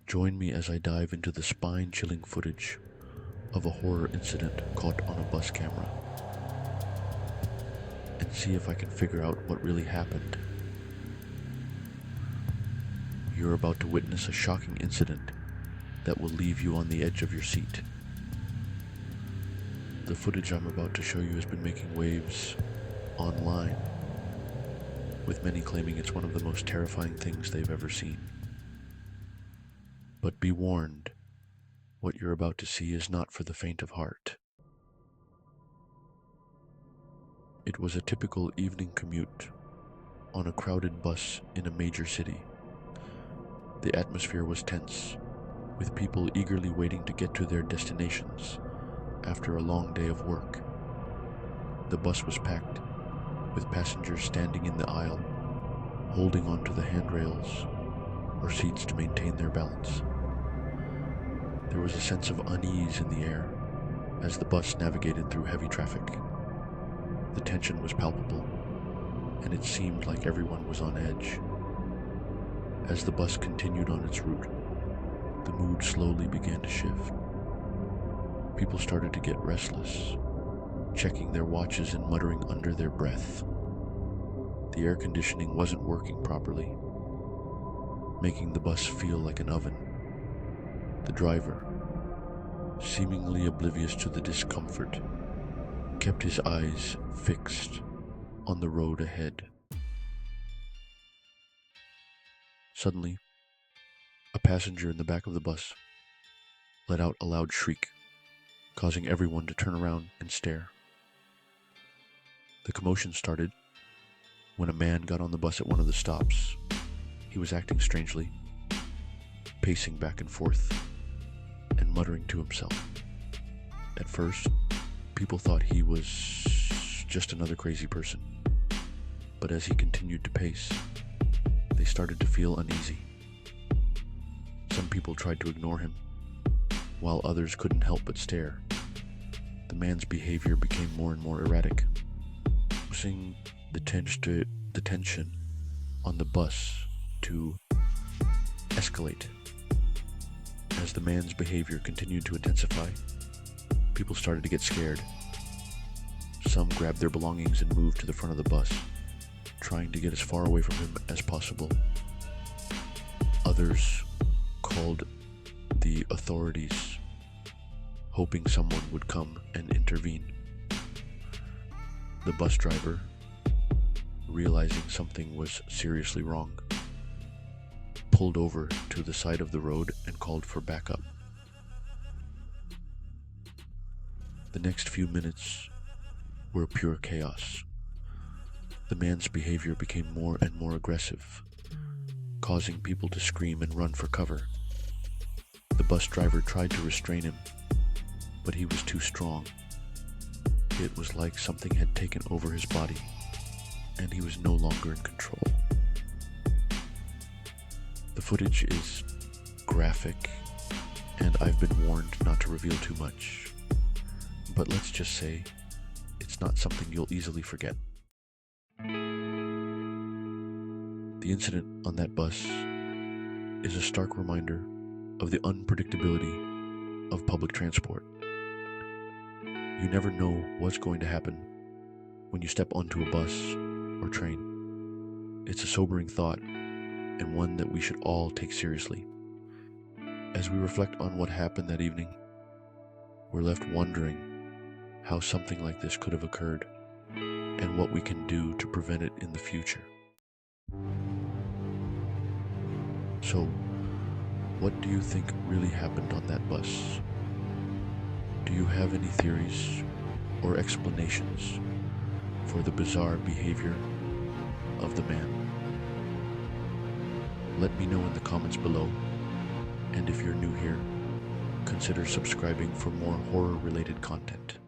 Join me as I dive into the spine-chilling footage of a horror incident caught on a bus camera and see if I can figure out what really happened. You're about to witness a shocking incident that will leave you on the edge of your seat. The footage I'm about to show you has been making waves online, with many claiming it's one of the most terrifying things they've ever seen. But be warned, what you're about to see is not for the faint of heart. It was a typical evening commute on a crowded bus in a major city. The atmosphere was tense, with people eagerly waiting to get to their destinations after a long day of work. The bus was packed, with passengers standing in the aisle, holding onto the handrails or seats to maintain their balance. There was a sense of unease in the air as the bus navigated through heavy traffic. The tension was palpable, and it seemed like everyone was on edge. As the bus continued on its route, the mood slowly began to shift. People started to get restless, checking their watches and muttering under their breath. The air conditioning wasn't working properly, making the bus feel like an oven. The driver, seemingly oblivious to the discomfort, kept his eyes fixed on the road ahead. Suddenly, a passenger in the back of the bus let out a loud shriek, causing everyone to turn around and stare. The commotion started when a man got on the bus at one of the stops. He was acting strangely, pacing back and forth and muttering to himself. At first, people thought he was just another crazy person, but as he continued to pace, they started to feel uneasy. Some people tried to ignore him, while others couldn't help but stare. The man's behavior became more and more erratic, causing the tension on the bus to escalate. As the man's behavior continued to intensify, people started to get scared. Some grabbed their belongings and moved to the front of the bus, trying to get as far away from him as possible. Others called the authorities, hoping someone would come and intervene. The bus driver, realizing something was seriously wrong, pulled over to the side of the road and called for backup. The next few minutes were pure chaos. The man's behavior became more and more aggressive, causing people to scream and run for cover. The bus driver tried to restrain him, but he was too strong. It was like something had taken over his body, and he was no longer in control. The footage is graphic, and I've been warned not to reveal too much. But let's just say, it's not something you'll easily forget. The incident on that bus is a stark reminder of the unpredictability of public transport. You never know what's going to happen when you step onto a bus or train. It's a sobering thought, and one that we should all take seriously. As we reflect on what happened that evening, we're left wondering how something like this could have occurred and what we can do to prevent it in the future. So, what do you think really happened on that bus? Do you have any theories or explanations for the bizarre behavior of the man? Let me know in the comments below, and if you're new here, consider subscribing for more horror-related content.